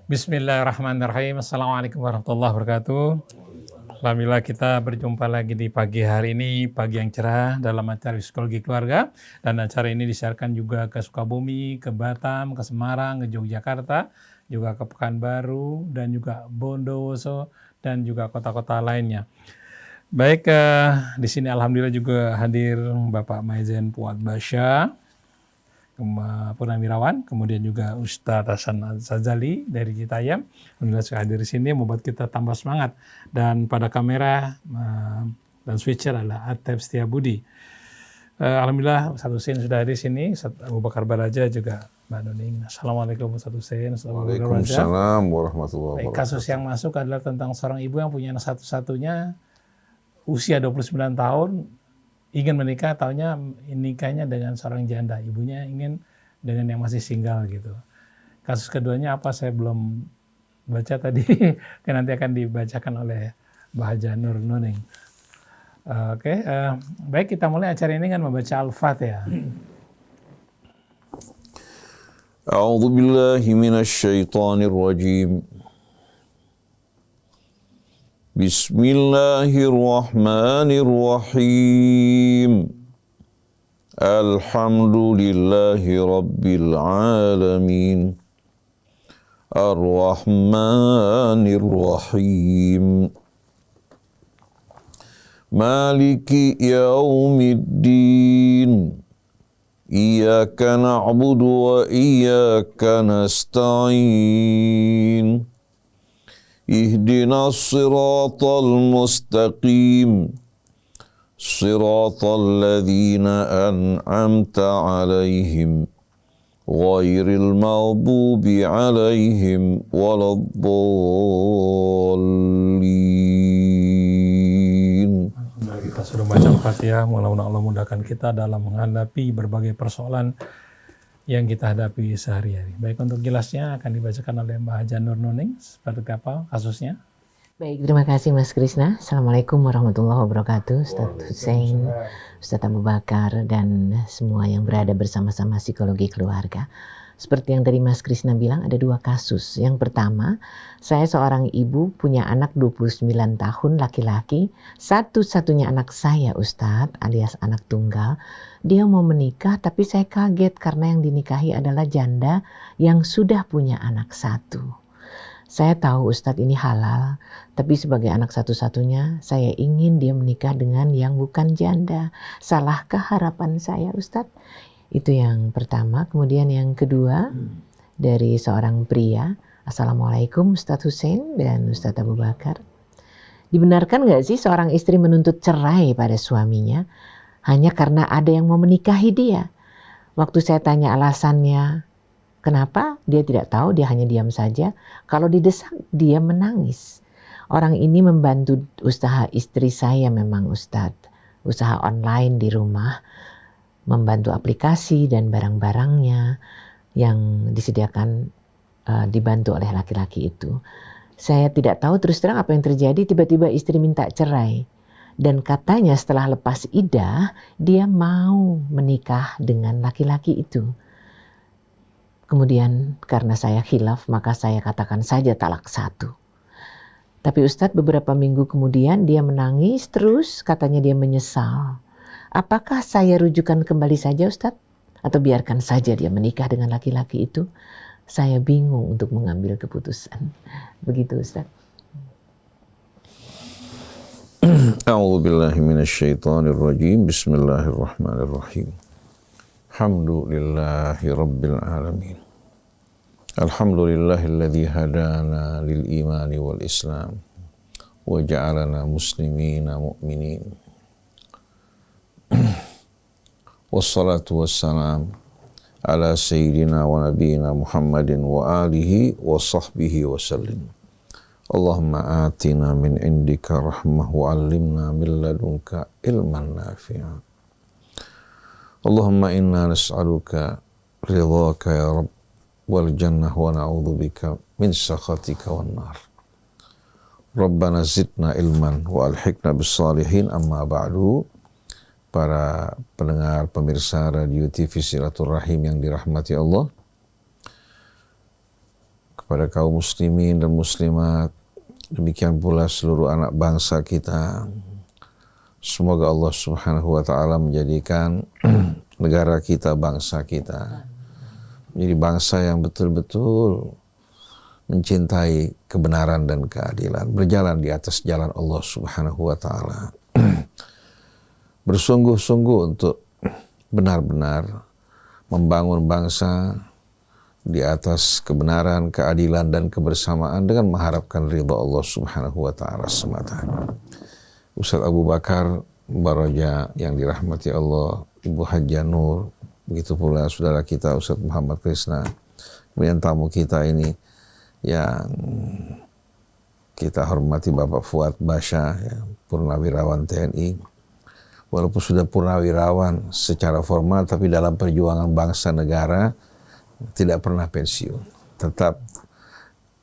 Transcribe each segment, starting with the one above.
Bismillahirrahmanirrahim. Assalamualaikum warahmatullahi wabarakatuh. Alhamdulillah kita berjumpa lagi di pagi hari ini, pagi yang cerah dalam acara Psikologi Keluarga. Dan acara ini disiarkan juga ke Sukabumi, ke Batam, ke Semarang, ke Yogyakarta, juga ke Pekanbaru, dan juga Bondowoso, dan juga kota-kota lainnya. Baik, di sini alhamdulillah juga hadir Bapak Maizen Fuad Basya, Purnawirawan, kemudian juga Ustadz Hasan Sazali dari Citayam. Alhamdulillah sudah hadir di sini membuat kita tambah semangat. Dan pada kamera dan switcher adalah Atep Setiabudi. Alhamdulillah Ustadz Husein sudah hadir di sini, Ustadz Abu Bakar Baraja juga Mbak Nuning. Assalamualaikum Ustadz Husein. Waalaikumsalam warahmatullahi wabarakatuh. Kasus yang masuk adalah tentang seorang ibu yang punya anak satu-satunya, usia 29 tahun, ingin menikah, taunya nikahnya dengan seorang janda. Ibunya ingin dengan yang masih single gitu. Kasus keduanya apa saya belum baca tadi, nanti akan dibacakan oleh Mbah Haja Nur Nuning. Oke, baik kita mulai acara ini dengan membaca Al-Fatihah. A'udzu billahi minasy syaithanir rajim. Bismillahirrahmanirrahim. Alhamdulillahi rabbil alamin. Ar-Rahmanir-Rahim. Maliki yaumiddin. Iyyaka na'budu wa iyyaka nasta'in. Ihdinas siratal mustaqim. Siratal ladzina an'amta 'alaihim ghairil maghdubi 'alaihim waladdallin. Kita sudah baca Al-Fatihah, mudah-mudahan Allah mudahkan kita dalam menghadapi berbagai persoalan yang kita hadapi sehari-hari. Baik, untuk jelasnya akan dibacakan oleh Mbak Haja Nur Nuning. Seperti apa kasusnya? Baik, terima kasih Mas Krisna. Assalamualaikum warahmatullahi wabarakatuh. Ustadz Husein, Ustadz Abu Bakar, dan semua yang berada bersama-sama Psikologi Keluarga. Seperti yang tadi Mas Krisna bilang, ada dua kasus. Yang pertama, saya seorang ibu punya anak 29 tahun laki-laki, satu-satunya anak saya Ustadz, alias anak tunggal. Dia mau menikah tapi saya kaget karena yang dinikahi adalah janda yang sudah punya anak satu. Saya tahu Ustadz ini halal, tapi sebagai anak satu-satunya saya ingin dia menikah dengan yang bukan janda. Salahkah harapan saya Ustadz? Itu yang pertama. Kemudian yang kedua dari seorang pria. Assalamualaikum Ustadz Husein dan Ustadz Abu Bakar. Dibenarkan gak sih seorang istri menuntut cerai pada suaminya hanya karena ada yang mau menikahi dia? Waktu saya tanya alasannya, kenapa? Dia tidak tahu, dia hanya diam saja. Kalau didesak, dia menangis. Orang ini membantu usaha istri saya memang Ustadz. Usaha online di rumah. Membantu aplikasi dan barang-barangnya yang disediakan dibantu oleh laki-laki itu. Saya tidak tahu terus terang apa yang terjadi, tiba-tiba istri minta cerai. Dan katanya setelah lepas iddah, dia mau menikah dengan laki-laki itu. Kemudian karena saya khilaf, maka saya katakan saja talak satu. Tapi Ustadz beberapa minggu kemudian dia menangis terus, katanya dia menyesal. Apakah saya rujukan kembali saja Ustadz? Atau biarkan saja dia menikah dengan laki-laki itu? Saya bingung untuk mengambil keputusan. Begitu Ustadz. A'udzu billahi minasyaitonir rajim. Bismillahirrahmanirrahim. Alhamdulillahi rabbil alamin. Alhamdulillahilladzi hadana lil imani wal islam wa ja'alana muslimina mu'minin. Wassalatu wassalam ala sayyidina wa nabiyina Muhammadin wa alihi wa sahbihi wa sallim. Allahumma atina min indika rahmah wa allimna min ladunka ilman nafi'a. Allahumma inna nas'aluka ridhaka ya Rabb wal jannah wa na'udzubika min sakhatika wan nar. Rabbana zidna ilman wa alhiqna bis salihin. Amma ba'du. Para pendengar pemirsa Radio TV Silaturahim yang dirahmati Allah, kepada kaum muslimin dan muslimat, demikian pula seluruh anak bangsa kita. Semoga Allah Subhanahu wa taala menjadikan negara kita, bangsa kita menjadi bangsa yang betul-betul mencintai kebenaran dan keadilan, berjalan di atas jalan Allah Subhanahu wa taala. Bersungguh-sungguh untuk benar-benar membangun bangsa di atas kebenaran, keadilan dan kebersamaan dengan mengharapkan ridha Allah Subhanahu wa taala semata. Ustaz Abu Bakar Baraja yang dirahmati Allah, Ibu Hajjah Nur, begitu pula saudara kita Ustaz Muhammad Krisna, kemudian tamu kita ini yang kita hormati Bapak Fuad Basha, ya, Purnawirawan TNI. Walaupun sudah purnawirawan secara formal, tapi dalam perjuangan bangsa negara tidak pernah pensiun, tetap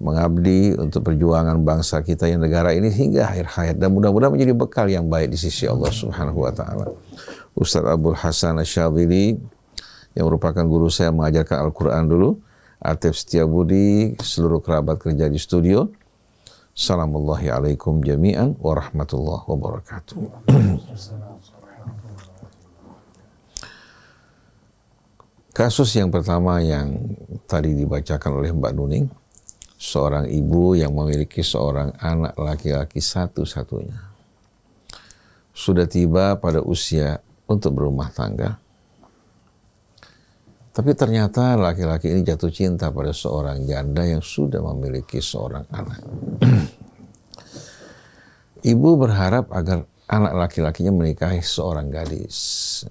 mengabdi untuk perjuangan bangsa kita yang negara ini hingga akhir hayat, dan mudah-mudahan menjadi bekal yang baik di sisi Allah Subhanahu wa taala. Ustaz Abdul Hasan Asyadzili yang merupakan guru saya mengajarkan Al-Qur'an dulu, Atif Setiabudi, seluruh kerabat kerja di studio. Assalamualaikum alaikum jami'an warahmatullahi wabarakatuh. Kasus yang pertama yang tadi dibacakan oleh Mbak Nuning, seorang ibu yang memiliki seorang anak laki-laki satu-satunya. Sudah tiba pada usia untuk berumah tangga. Tapi ternyata laki-laki ini jatuh cinta pada seorang janda yang sudah memiliki seorang anak. Ibu berharap agar anak laki-lakinya menikahi seorang gadis.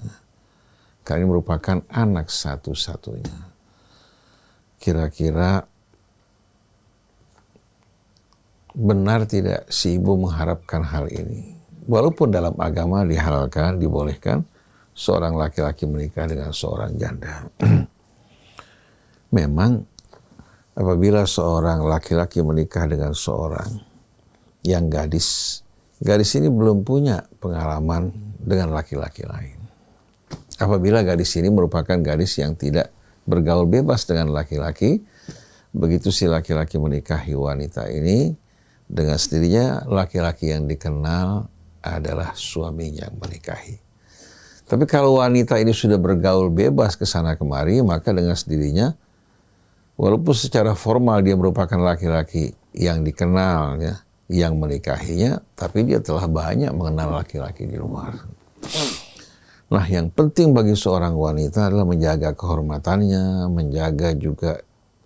Karena ini merupakan anak satu-satunya. Kira-kira benar tidak si ibu mengharapkan hal ini? Walaupun dalam agama dihalalkan, dibolehkan seorang laki-laki menikah dengan seorang janda. Memang apabila seorang laki-laki menikah dengan seorang yang gadis ini belum punya pengalaman dengan laki-laki lain. Apabila gadis ini merupakan gadis yang tidak bergaul bebas dengan laki-laki, begitu si laki-laki menikahi wanita ini, dengan sendirinya laki-laki yang dikenal adalah suaminya yang menikahi. Tapi kalau wanita ini sudah bergaul bebas ke sana kemari, maka dengan sendirinya, walaupun secara formal dia merupakan laki-laki yang dikenal, ya, yang menikahinya, tapi dia telah banyak mengenal laki-laki di luar. Nah, yang penting bagi seorang wanita adalah menjaga kehormatannya, menjaga juga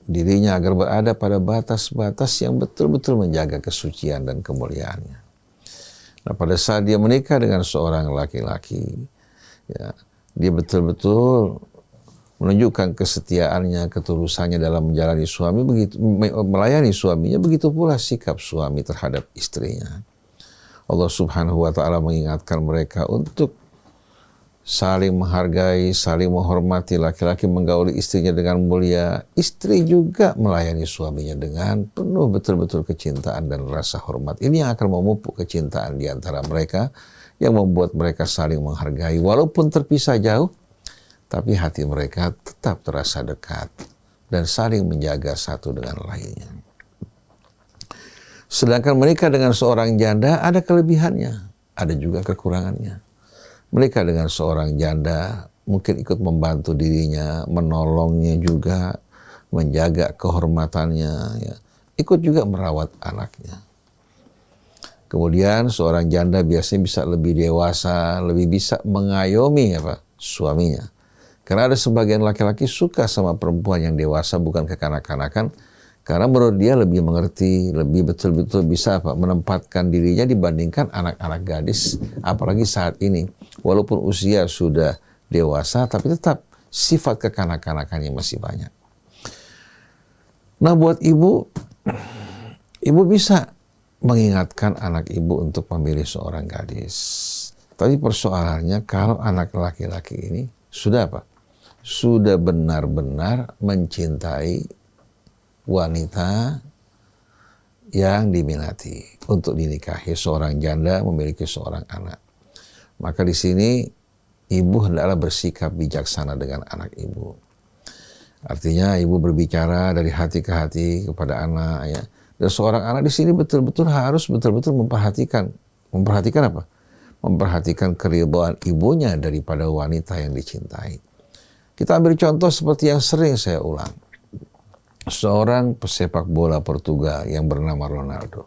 dirinya agar berada pada batas-batas yang betul-betul menjaga kesucian dan kemuliaannya. Nah, pada saat dia menikah dengan seorang laki-laki, ya, dia betul-betul menunjukkan kesetiaannya, ketulusannya dalam menjalani suami, begitu melayani suaminya, begitu pula sikap suami terhadap istrinya. Allah Subhanahu wa taala mengingatkan mereka untuk saling menghargai, saling menghormati. Laki-laki menggauli istrinya dengan mulia, istri juga melayani suaminya dengan penuh betul-betul kecintaan dan rasa hormat. Ini yang akan memupuk kecintaan di antara mereka, yang membuat mereka saling menghargai. Walaupun terpisah jauh, tapi hati mereka tetap terasa dekat dan saling menjaga satu dengan lainnya. Sedangkan menikah dengan seorang janda ada kelebihannya, ada juga kekurangannya. Menikah dengan seorang janda mungkin ikut membantu dirinya, menolongnya juga, menjaga kehormatannya, ya. Ikut juga merawat anaknya. Kemudian seorang janda biasanya bisa lebih dewasa, lebih bisa mengayomi suaminya. Karena ada sebagian laki-laki suka sama perempuan yang dewasa, bukan kekanak-kanakan, karena menurut dia lebih mengerti, lebih betul-betul bisa menempatkan dirinya dibandingkan anak-anak gadis, apalagi saat ini. Walaupun usia sudah dewasa, tapi tetap sifat kekanak-kanakannya masih banyak. Nah, buat ibu bisa mengingatkan anak ibu untuk memilih seorang gadis. Tapi persoalannya kalau anak laki-laki ini sudah sudah benar-benar mencintai wanita yang diminati untuk dinikahi, seorang janda memiliki seorang anak. Maka di sini ibu hendaklah bersikap bijaksana dengan anak ibu. Artinya ibu berbicara dari hati ke hati kepada anak, ya. Dan seorang anak di sini betul-betul harus memperhatikan apa? Memperhatikan keridhaan ibunya daripada wanita yang dicintai. Kita ambil contoh seperti yang sering saya ulang. Seorang pesepak bola Portugal yang bernama Ronaldo.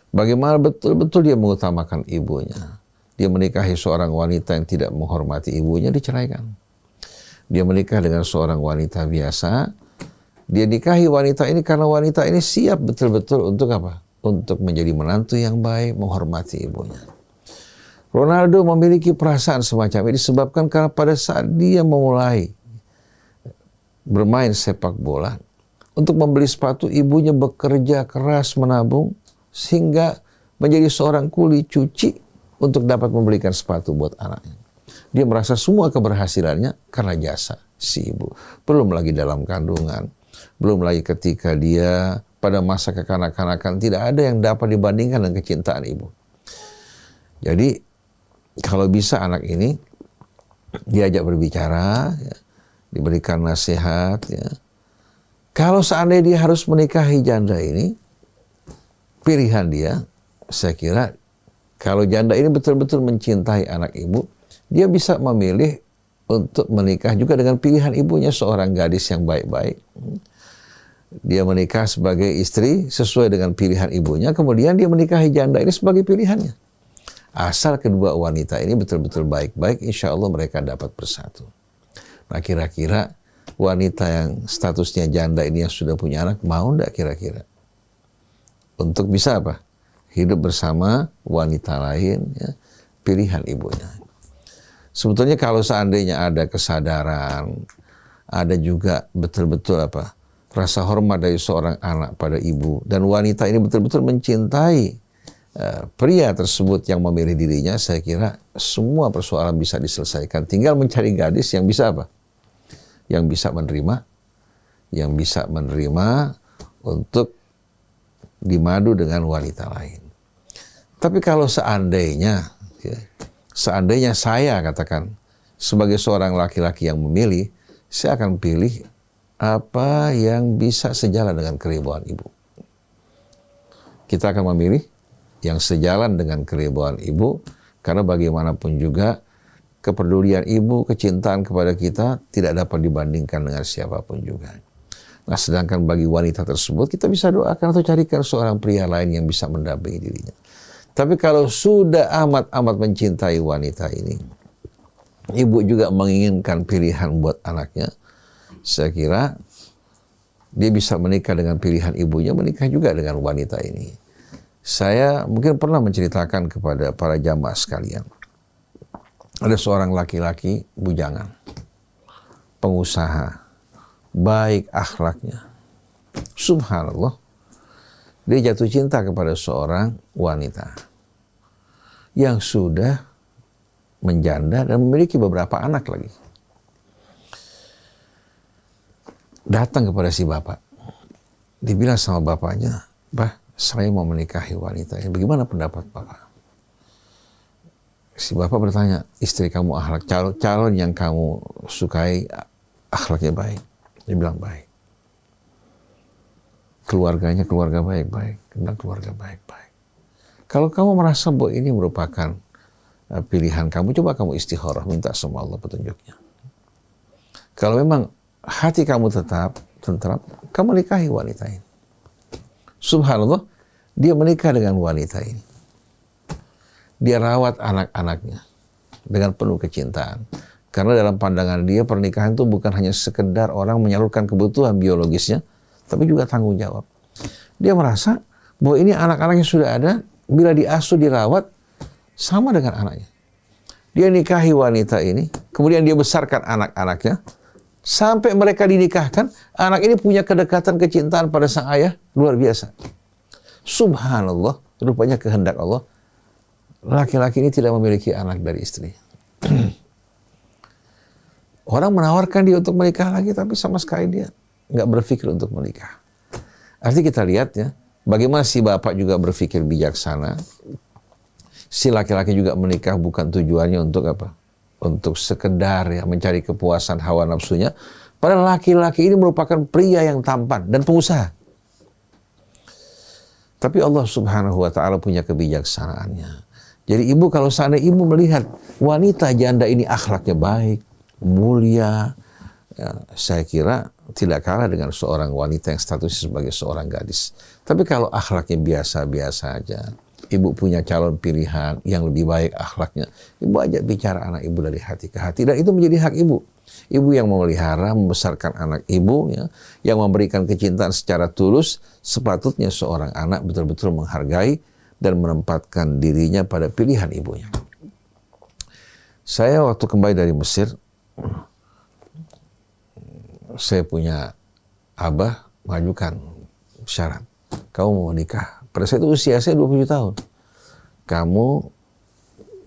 Bagaimana betul-betul dia mengutamakan ibunya. Dia menikahi seorang wanita yang tidak menghormati ibunya, diceraikan. Dia menikah dengan seorang wanita biasa. Dia nikahi wanita ini karena wanita ini siap betul-betul untuk apa? Untuk menjadi menantu yang baik, menghormati ibunya. Ronaldo memiliki perasaan semacam ini disebabkan karena pada saat dia memulai bermain sepak bola, untuk membeli sepatu ibunya bekerja keras menabung sehingga menjadi seorang kuli cuci untuk dapat membelikan sepatu buat anaknya. Dia merasa semua keberhasilannya karena jasa si ibu. Belum lagi dalam kandungan, belum lagi ketika dia pada masa kekanak-kanakan, tidak ada yang dapat dibandingkan dengan kecintaan ibu. Jadi kalau bisa anak ini diajak berbicara, ya, diberikan nasihat. Ya. Kalau seandainya dia harus menikahi janda ini, pilihan dia, saya kira kalau janda ini betul-betul mencintai anak ibu, dia bisa memilih untuk menikah juga dengan pilihan ibunya, seorang gadis yang baik-baik. Dia menikah sebagai istri sesuai dengan pilihan ibunya, kemudian dia menikahi janda ini sebagai pilihannya. Asal kedua wanita ini betul-betul baik-baik, insya Allah mereka dapat bersatu. Nah, kira-kira wanita yang statusnya janda ini yang sudah punya anak, mau enggak kira-kira? Untuk bisa apa? Hidup bersama wanita lain, ya, pilihan ibunya. Sebetulnya kalau seandainya ada kesadaran, ada juga betul-betul apa? Rasa hormat dari seorang anak pada ibu, dan wanita ini betul-betul mencintai pria tersebut yang memilih dirinya, saya kira semua persoalan bisa diselesaikan. Tinggal mencari gadis yang bisa apa? Yang bisa menerima untuk dimadu dengan wanita lain. Tapi kalau seandainya saya katakan sebagai seorang laki-laki yang memilih, saya akan pilih apa yang bisa sejalan dengan keridhaan ibu. Kita akan memilih yang sejalan dengan keridhaan ibu, karena bagaimanapun juga kepedulian ibu, kecintaan kepada kita tidak dapat dibandingkan dengan siapapun juga. Nah, sedangkan bagi wanita tersebut kita bisa doakan atau carikan seorang pria lain yang bisa mendampingi dirinya. Tapi kalau sudah amat-amat mencintai wanita ini, ibu juga menginginkan pilihan buat anaknya, saya kira dia bisa menikah dengan pilihan ibunya, menikah juga dengan wanita ini. Saya mungkin pernah menceritakan kepada para jamaah sekalian. Ada seorang laki-laki bujangan, pengusaha, baik akhlaknya. Subhanallah, dia jatuh cinta kepada seorang wanita yang sudah menjanda dan memiliki beberapa anak lagi. Datang kepada si bapak. Dibilang sama bapaknya, "Bah, saya mau menikahi wanita ini. Bagaimana pendapat Bapak?" Si bapak bertanya, "Istri kamu akhlak, calon yang kamu sukai akhlaknya baik?" Dia bilang baik. Keluarganya keluarga baik-baik. Dia bilang keluarga baik-baik. Kalau kamu merasa bahwa ini merupakan pilihan kamu, coba kamu istikharah, minta sama Allah petunjuknya. Kalau memang hati kamu tetap tentram, kamu nikahi wanita ini. Subhanallah, dia menikah dengan wanita ini. Dia rawat anak-anaknya dengan penuh kecintaan. Karena dalam pandangan dia, pernikahan itu bukan hanya sekedar orang menyalurkan kebutuhan biologisnya, tapi juga tanggung jawab. Dia merasa bahwa ini anak-anaknya sudah ada, bila diasuh, dirawat, sama dengan anaknya. Dia nikahi wanita ini, kemudian dia besarkan anak-anaknya, sampai mereka dinikahkan, anak ini punya kedekatan kecintaan pada sang ayah luar biasa. Subhanallah, rupanya kehendak Allah, laki-laki ini tidak memiliki anak dari istri. Orang menawarkan dia untuk menikah lagi, tapi sama sekali dia nggak berpikir untuk menikah. Artinya kita lihat ya, bagaimana si bapak juga berpikir bijaksana. Si laki-laki juga menikah bukan tujuannya untuk apa? Untuk sekedar ya mencari kepuasan hawa nafsunya, Padahal laki-laki ini merupakan pria yang tampan dan pengusaha. Tapi Allah Subhanahu wa Ta'ala punya kebijaksanaannya. Jadi ibu, kalau seandainya ibu melihat wanita janda ini akhlaknya baik, mulia, ya, saya kira tidak kalah dengan seorang wanita yang statusnya sebagai seorang gadis. Tapi kalau akhlaknya biasa-biasa aja, ibu punya calon pilihan yang lebih baik akhlaknya, ibu ajak bicara anak ibu dari hati ke hati, dan itu menjadi hak ibu. Ibu yang memelihara, membesarkan anak ibu, ya, yang memberikan kecintaan secara tulus, sepatutnya seorang anak betul-betul menghargai dan menempatkan dirinya pada pilihan ibunya. Saya waktu kembali dari Mesir, saya punya abah mengajukan syarat. Kamu mau nikah? Pada saat itu usia saya 27 tahun. Kamu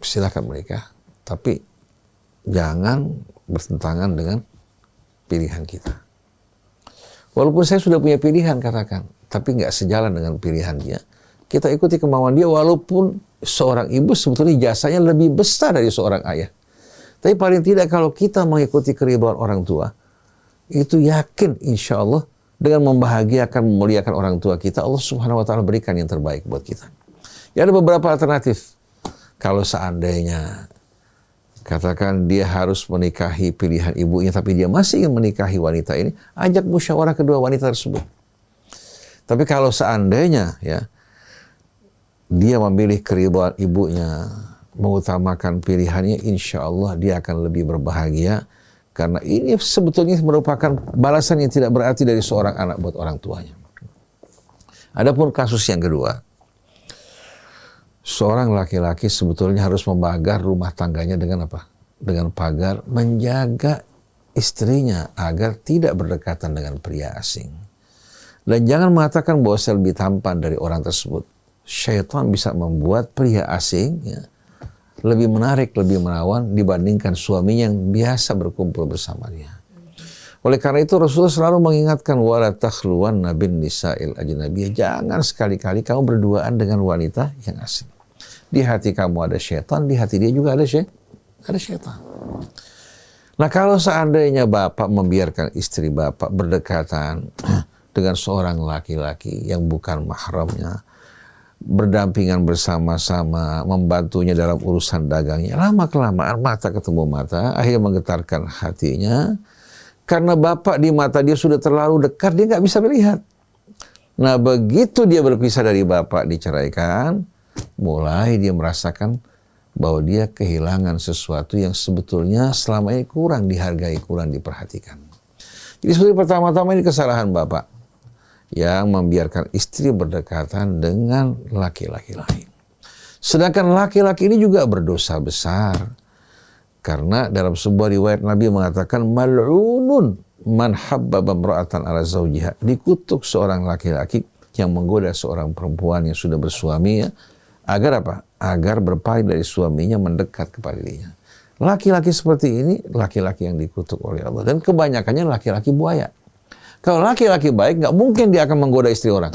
silakan menikah, tapi jangan bertentangan dengan pilihan kita. Walaupun saya sudah punya pilihan, katakan, tapi nggak sejalan dengan pilihan dia. Kita ikuti kemauan dia, walaupun seorang ibu sebetulnya jasanya lebih besar dari seorang ayah. Tapi paling tidak kalau kita mengikuti keridhaan orang tua, itu yakin insya Allah dengan membahagiakan, memuliakan orang tua kita, Allah Subhanahu wa Ta'ala berikan yang terbaik buat kita. Ya, ada beberapa alternatif. Kalau seandainya katakan dia harus menikahi pilihan ibunya, tapi dia masih ingin menikahi wanita ini, ajak musyawarah kedua wanita tersebut. Tapi kalau seandainya ya dia memilih keridhaan ibunya, mengutamakan pilihannya, insya Allah dia akan lebih berbahagia, karena ini sebetulnya merupakan balasan yang tidak berarti dari seorang anak buat orang tuanya. Adapun kasus yang kedua, seorang laki-laki sebetulnya harus membagar rumah tangganya dengan apa? Dengan pagar, menjaga istrinya agar tidak berdekatan dengan pria asing. Dan jangan mengatakan bahwa saya lebih tampan dari orang tersebut. Syaitan bisa membuat pria asing ya, lebih menarik, lebih menawan dibandingkan suaminya yang biasa berkumpul bersama dia. Oleh karena itu Rasulullah selalu mengingatkan, wala takhluwanna bin nisa'il ajnabiyyah, jangan sekali-kali kamu berduaan dengan wanita yang asing. Di hati kamu ada syaitan, di hati dia juga ada syaitan. Nah, kalau seandainya bapak membiarkan istri bapak berdekatan dengan seorang laki-laki yang bukan mahramnya, berdampingan bersama-sama, membantunya dalam urusan dagangnya, lama-kelamaan mata ketemu mata, akhirnya menggetarkan hatinya, karena bapak di mata dia sudah terlalu dekat, dia nggak bisa melihat. Nah, begitu dia berpisah dari bapak, diceraikan, mulai dia merasakan bahwa dia kehilangan sesuatu yang sebetulnya selama ini kurang dihargai, kurang diperhatikan. Jadi sebenarnya pertama-tama ini kesalahan bapak yang membiarkan istri berdekatan dengan laki-laki lain. Sedangkan laki-laki ini juga berdosa besar. Karena dalam sebuah riwayat Nabi mengatakan, mal'unun man habbaba imra'atan ala zawjiha. Dikutuk seorang laki-laki yang menggoda seorang perempuan yang sudah bersuami ya, agar apa? Agar berpaling dari suaminya mendekat kepada dirinya. Laki-laki seperti ini, laki-laki yang dikutuk oleh Allah. Dan kebanyakannya laki-laki buaya. Kalau laki-laki baik, nggak mungkin dia akan menggoda istri orang.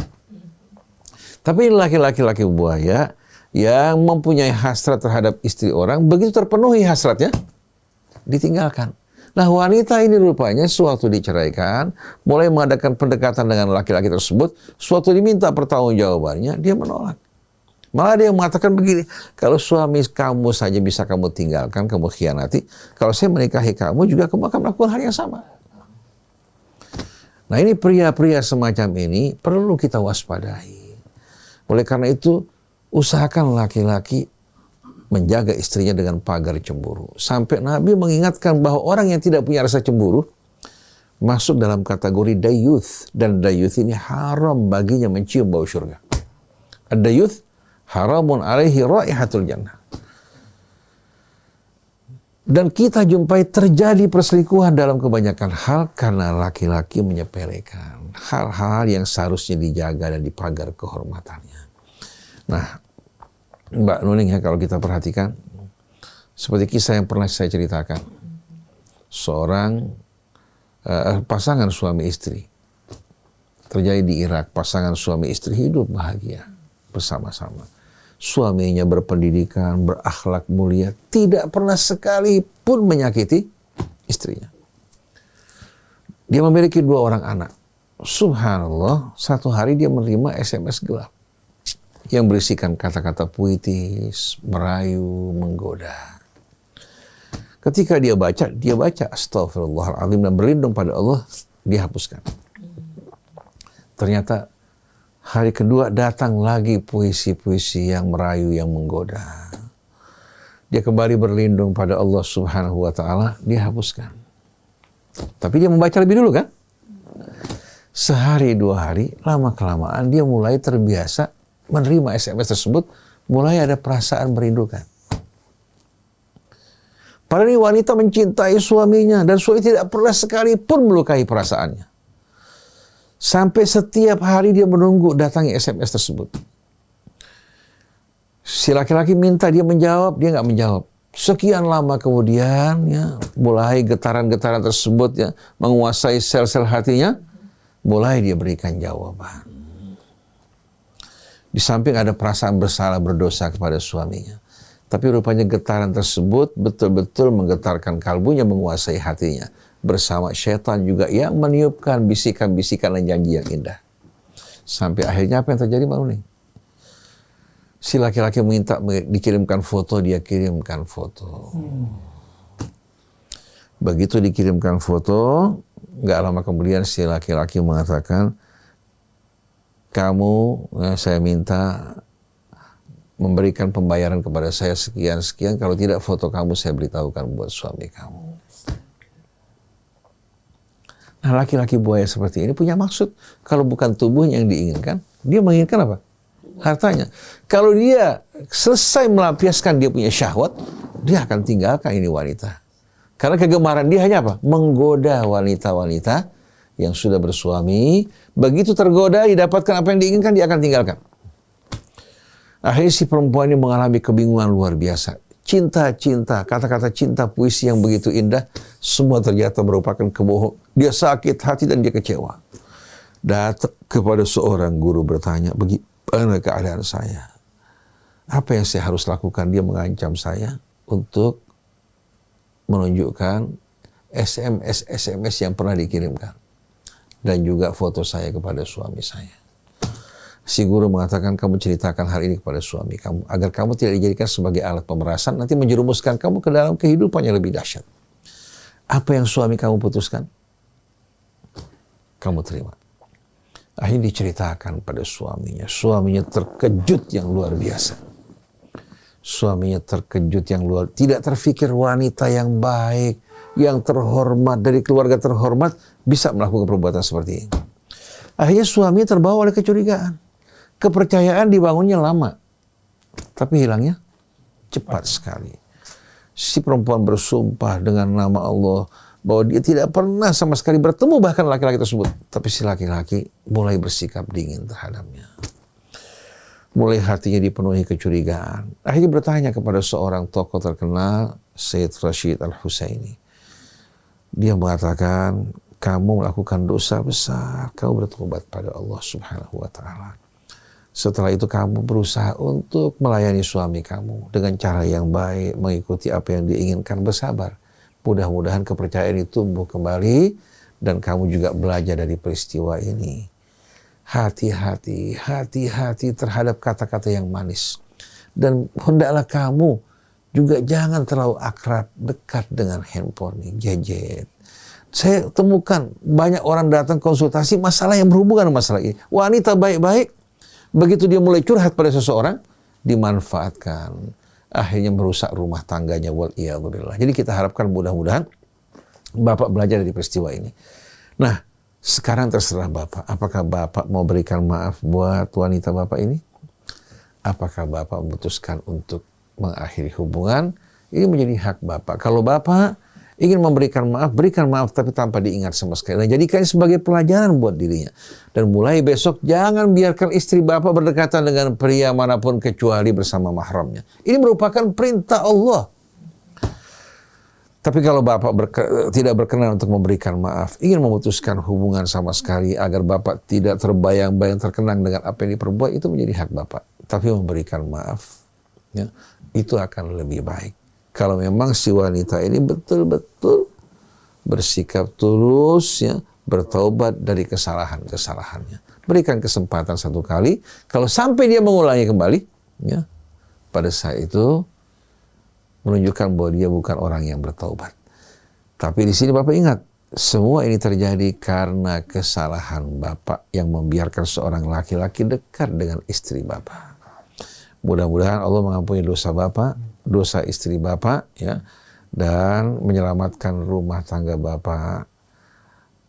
Tapi laki-laki buaya yang mempunyai hasrat terhadap istri orang, begitu terpenuhi hasratnya, ditinggalkan. Nah, wanita ini rupanya suatu diceraikan, mulai mengadakan pendekatan dengan laki-laki tersebut, suatu diminta pertanggungjawabannya, dia menolak. Malah dia mengatakan begini, kalau suami kamu saja bisa kamu tinggalkan, kamu khianati, kalau saya menikahi kamu juga kamu akan melakukan hal yang sama. Nah, ini pria-pria semacam ini perlu kita waspadai. Oleh karena itu, usahakan laki-laki menjaga istrinya dengan pagar cemburu. Sampai Nabi mengingatkan bahwa orang yang tidak punya rasa cemburu masuk dalam kategori dayuth. Dan dayuth ini haram baginya mencium bau surga. Ad-dayuth haramun alaihi raihatul jannah. Dan kita jumpai terjadi perselingkuhan dalam kebanyakan hal karena laki-laki menyepelekan hal-hal yang seharusnya dijaga dan dipagar kehormatannya. Nah, Mbak Nuning ya, kalau kita perhatikan, seperti kisah yang pernah saya ceritakan, seorang pasangan suami istri terjadi di Irak. Pasangan suami istri hidup bahagia bersama-sama. Suaminya berpendidikan, berakhlak mulia, tidak pernah sekalipun menyakiti istrinya. Dia memiliki 2 orang anak. Subhanallah, satu hari dia menerima SMS gelap yang berisikan kata-kata puitis, merayu, menggoda. Ketika dia baca astagfirullahaladzim dan berlindung pada Allah, dihapuskan. Ternyata hari kedua datang lagi puisi-puisi yang merayu, yang menggoda. Dia kembali berlindung pada Allah Subhanahu wa Ta'ala, dihapuskan. Tapi dia membaca lebih dulu kan? Sehari 2 hari, lama-kelamaan dia mulai terbiasa menerima SMS tersebut, mulai ada perasaan merindukan. Padahal ini wanita mencintai suaminya dan suami tidak pernah sekalipun melukai perasaannya. Sampai setiap hari dia menunggu datangnya SMS tersebut. Si laki-laki minta dia menjawab, dia nggak menjawab. Sekian lama kemudian, ya, mulai getaran-getaran tersebut ya, menguasai sel-sel hatinya, mulai dia berikan jawaban. Di samping ada perasaan bersalah berdosa kepada suaminya. Tapi rupanya getaran tersebut betul-betul menggetarkan kalbunya, menguasai hatinya. Bersama syaitan juga yang meniupkan bisikan-bisikan dan janji yang indah. Sampai akhirnya apa yang terjadi, Mbak Nuni? Si laki-laki minta dikirimkan foto, dia kirimkan foto. Begitu dikirimkan foto, nggak lama kemudian si laki-laki mengatakan, kamu, saya minta memberikan pembayaran kepada saya sekian-sekian, kalau tidak foto kamu saya beritahukan buat suami kamu. Nah, laki-laki buaya seperti ini punya maksud. Kalau bukan tubuhnya yang diinginkan, dia menginginkan apa? Hartanya. Kalau dia selesai melampiaskan dia punya syahwat, dia akan tinggalkan ini wanita. Karena kegemaran dia hanya apa? Menggoda wanita-wanita yang sudah bersuami. Begitu tergoda, didapatkan apa yang diinginkan, dia akan tinggalkan. Akhirnya si perempuan ini mengalami kebingungan luar biasa. Cinta-cinta, kata-kata cinta, puisi yang begitu indah, semua ternyata merupakan kebohongan. Dia sakit hati dan dia kecewa. Datang kepada seorang guru bertanya, bagaimana keadaan saya? Apa yang saya harus lakukan? Dia mengancam saya untuk menunjukkan SMS yang pernah dikirimkan. Dan juga foto saya kepada suami saya. Si guru mengatakan, kamu ceritakan hal ini kepada suami kamu, agar kamu tidak dijadikan sebagai alat pemerasan, nanti menjerumuskan kamu ke dalam kehidupan yang lebih dahsyat. Apa yang suami kamu putuskan, kamu terima. Akhirnya diceritakan pada suaminya. Suaminya terkejut yang luar biasa. Suaminya terkejut yang luar, tidak terfikir wanita yang baik, yang terhormat, dari keluarga terhormat, bisa melakukan perbuatan seperti ini. Akhirnya suami terbawa oleh kecurigaan. Kepercayaan dibangunnya lama, tapi hilangnya cepat sekali. Si perempuan bersumpah dengan nama Allah bahwa dia tidak pernah sama sekali bertemu bahkan laki-laki tersebut. Tapi si laki-laki mulai bersikap dingin terhadapnya. Mulai hatinya dipenuhi kecurigaan. Akhirnya bertanya kepada seorang tokoh terkenal, Sayyid Rashid Al-Husaini. Dia mengatakan, kamu melakukan dosa besar, kamu bertobat pada Allah Subhanahu wa Ta'ala. Setelah itu kamu berusaha untuk melayani suami kamu dengan cara yang baik, mengikuti apa yang diinginkan, bersabar. Mudah-mudahan kepercayaan itu tumbuh kembali dan kamu juga belajar dari peristiwa ini. Hati-hati, hati-hati terhadap kata-kata yang manis. Dan hendaklah kamu juga jangan terlalu akrab, dekat dengan handphone, gadget. Saya temukan banyak orang datang konsultasi masalah yang berhubungan dengan masalah ini. Wanita baik-baik, begitu dia mulai curhat pada seseorang, dimanfaatkan. Akhirnya merusak rumah tangganya. Wal'iyadzubillah. Jadi kita harapkan mudah-mudahan Bapak belajar dari peristiwa ini. Nah, sekarang terserah Bapak. Apakah Bapak mau berikan maaf buat wanita Bapak ini? Apakah Bapak memutuskan untuk mengakhiri hubungan? Ini menjadi hak Bapak. Kalau Bapak ingin memberikan maaf, berikan maaf tapi tanpa diingat sama sekali. Nah, jadikan sebagai pelajaran buat dirinya. Dan mulai besok jangan biarkan istri Bapak berdekatan dengan pria manapun kecuali bersama mahramnya. Ini merupakan perintah Allah. Tapi kalau Bapak tidak berkenan untuk memberikan maaf, ingin memutuskan hubungan sama sekali agar Bapak tidak terbayang-bayang terkenang dengan apa yang diperbuat, itu menjadi hak Bapak. Tapi memberikan maaf, ya, itu akan lebih baik. Kalau memang si wanita ini betul-betul bersikap tulus, ya, bertaubat dari kesalahan-kesalahannya. Berikan kesempatan satu kali, kalau sampai dia mengulangi kembali, ya, pada saat itu menunjukkan bahwa dia bukan orang yang bertaubat. Tapi di sini Bapak ingat, semua ini terjadi karena kesalahan Bapak yang membiarkan seorang laki-laki dekat dengan istri Bapak. Mudah-mudahan Allah mengampuni dosa Bapak, dosa istri Bapak, ya, dan menyelamatkan rumah tangga Bapak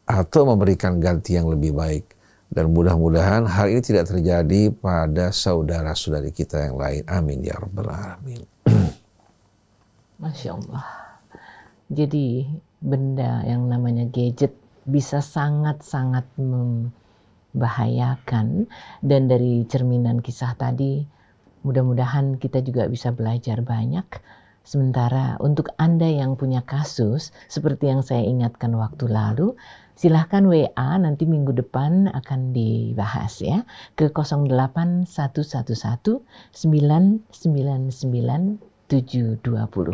atau memberikan ganti yang lebih baik. Dan mudah-mudahan hal ini tidak terjadi pada saudara-saudari kita yang lain. Amin ya rabbal alamin. Masya Allah. Jadi benda yang namanya gadget bisa sangat-sangat membahayakan, dan dari cerminan kisah tadi mudah-mudahan kita juga bisa belajar banyak. Sementara untuk Anda yang punya kasus seperti yang saya ingatkan waktu lalu, silahkan WA, nanti minggu depan akan dibahas ya, ke 08111 999 720.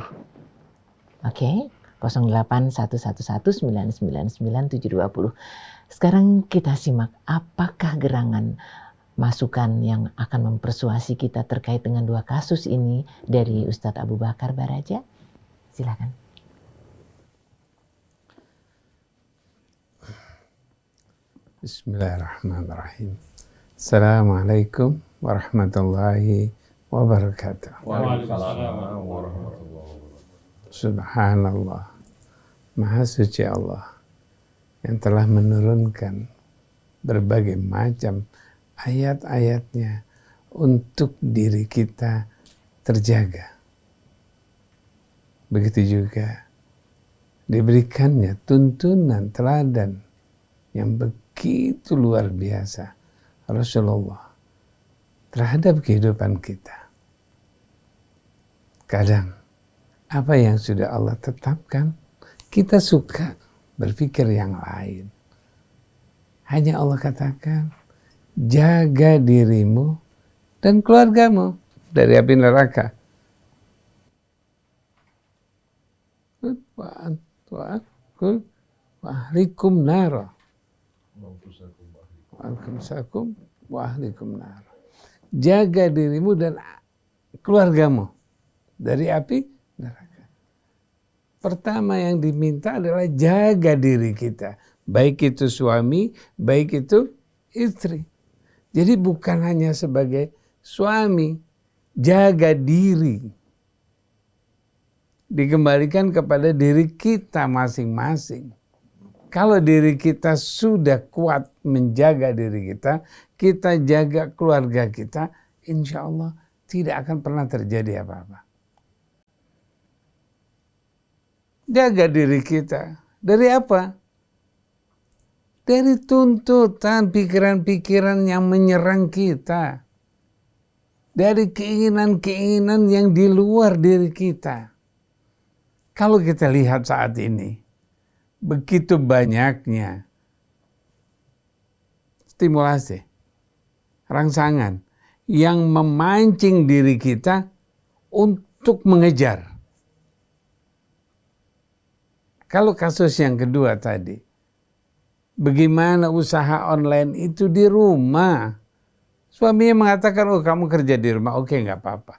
Oke, 08111 999 720. Sekarang kita simak apakah gerangan masukan yang akan mempersuasi kita terkait dengan dua kasus ini dari Ustadz Abu Bakar Baraja. Silakan. Bismillahirrahmanirrahim. Assalamualaikum warahmatullahi wabarakatuh. Waalaikumsalam warahmatullahi wabarakatuh. Subhanallah, Maha Suci Allah yang telah menurunkan berbagai macam ayat-ayatnya untuk diri kita terjaga. Begitu juga diberikannya tuntunan teladan yang begitu luar biasa Rasulullah terhadap kehidupan kita. Kadang apa yang sudah Allah tetapkan, kita suka berpikir yang lain. Hanya Allah katakan, jaga dirimu dan keluargamu dari api neraka. Wa'ahlikum nara. Wa'ahlikum nara. Jaga dirimu dan keluargamu dari api neraka. Pertama yang diminta adalah jaga diri kita. Baik itu suami, baik itu istri. Jadi bukan hanya sebagai suami, jaga diri. Dikembalikan kepada diri kita masing-masing. Kalau diri kita sudah kuat menjaga diri kita, kita jaga keluarga kita, insya Allah tidak akan pernah terjadi apa-apa. Jaga diri kita. Dari apa? Dari tuntutan pikiran-pikiran yang menyerang kita. Dari keinginan-keinginan yang di luar diri kita. Kalau kita lihat saat ini, begitu banyaknya stimulasi, rangsangan yang memancing diri kita untuk mengejar. Kalau kasus yang kedua tadi, bagaimana usaha online itu di rumah. Suaminya mengatakan, oh kamu kerja di rumah, oke nggak apa-apa.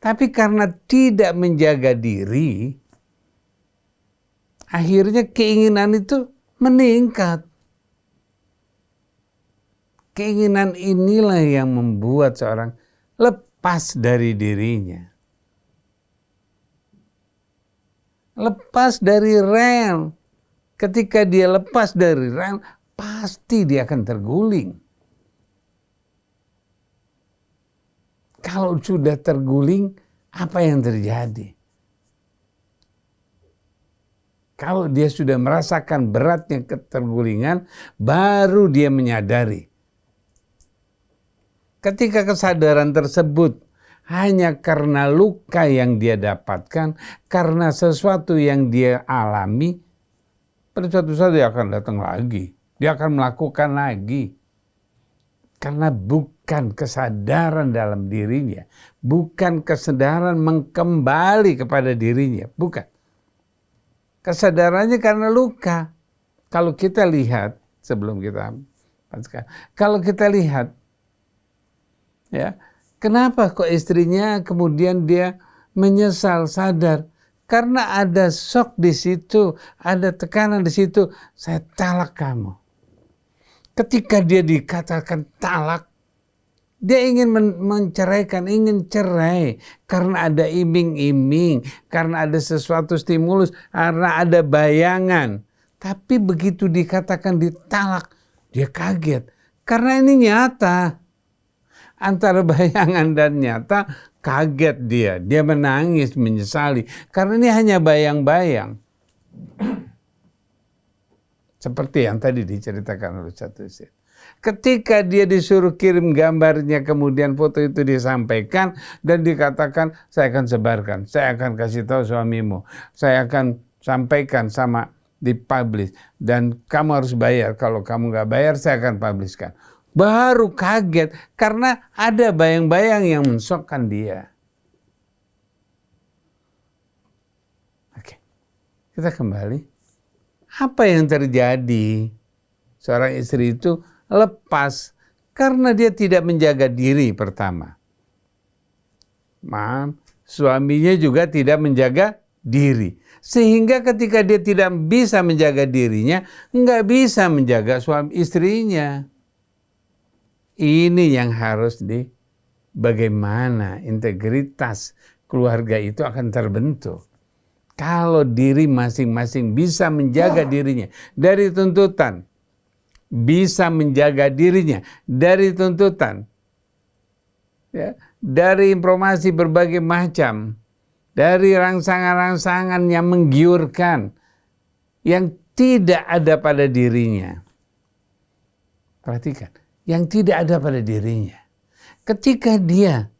Tapi karena tidak menjaga diri, akhirnya keinginan itu meningkat. Keinginan inilah yang membuat seorang lepas dari dirinya. Lepas dari rel. Ketika dia lepas dari rel, pasti dia akan terguling. Kalau sudah terguling, apa yang terjadi? Kalau dia sudah merasakan beratnya ketergulingan, baru dia menyadari. Ketika kesadaran tersebut hanya karena luka yang dia dapatkan, karena sesuatu yang dia alami, pada suatu saat dia akan datang lagi. Dia akan melakukan lagi. Karena bukan kesadaran dalam dirinya. Bukan kesadaran mengembali kepada dirinya. Bukan. Kesadarannya karena luka. Kalau kita lihat sebelum kita kalau kita lihat ya, kenapa kok istrinya kemudian dia menyesal, sadar? Karena ada shock di situ, ada tekanan di situ. Saya talak kamu. Ketika dia dikatakan talak, dia ingin menceraikan, ingin cerai. Karena ada iming-iming, karena ada sesuatu stimulus, karena ada bayangan. Tapi begitu dikatakan ditalak, dia kaget. Karena ini nyata. Antara bayangan dan nyata, kaget dia menangis, menyesali. Karena ini hanya bayang-bayang. Seperti yang tadi diceritakan oleh Ustaz Husain. Ketika dia disuruh kirim gambarnya, kemudian foto itu disampaikan dan dikatakan, saya akan sebarkan, saya akan kasih tahu suamimu, saya akan sampaikan sama dipublish, dan kamu harus bayar. Kalau kamu nggak bayar, saya akan publishkan. Baru kaget karena ada bayang-bayang yang mensokkan dia. Oke, kita kembali. Apa yang terjadi? Seorang istri itu lepas karena dia tidak menjaga diri pertama. Suaminya juga tidak menjaga diri. Sehingga ketika dia tidak bisa menjaga dirinya, nggak bisa menjaga suami istrinya. Ini yang harus bagaimana integritas keluarga itu akan terbentuk. Kalau diri masing-masing bisa menjaga dirinya dari tuntutan, bisa menjaga dirinya dari tuntutan, ya, dari informasi berbagai macam, dari rangsangan-rangsangan yang menggiurkan, yang tidak ada pada dirinya. Perhatikan, yang tidak ada pada dirinya. Ketika dia,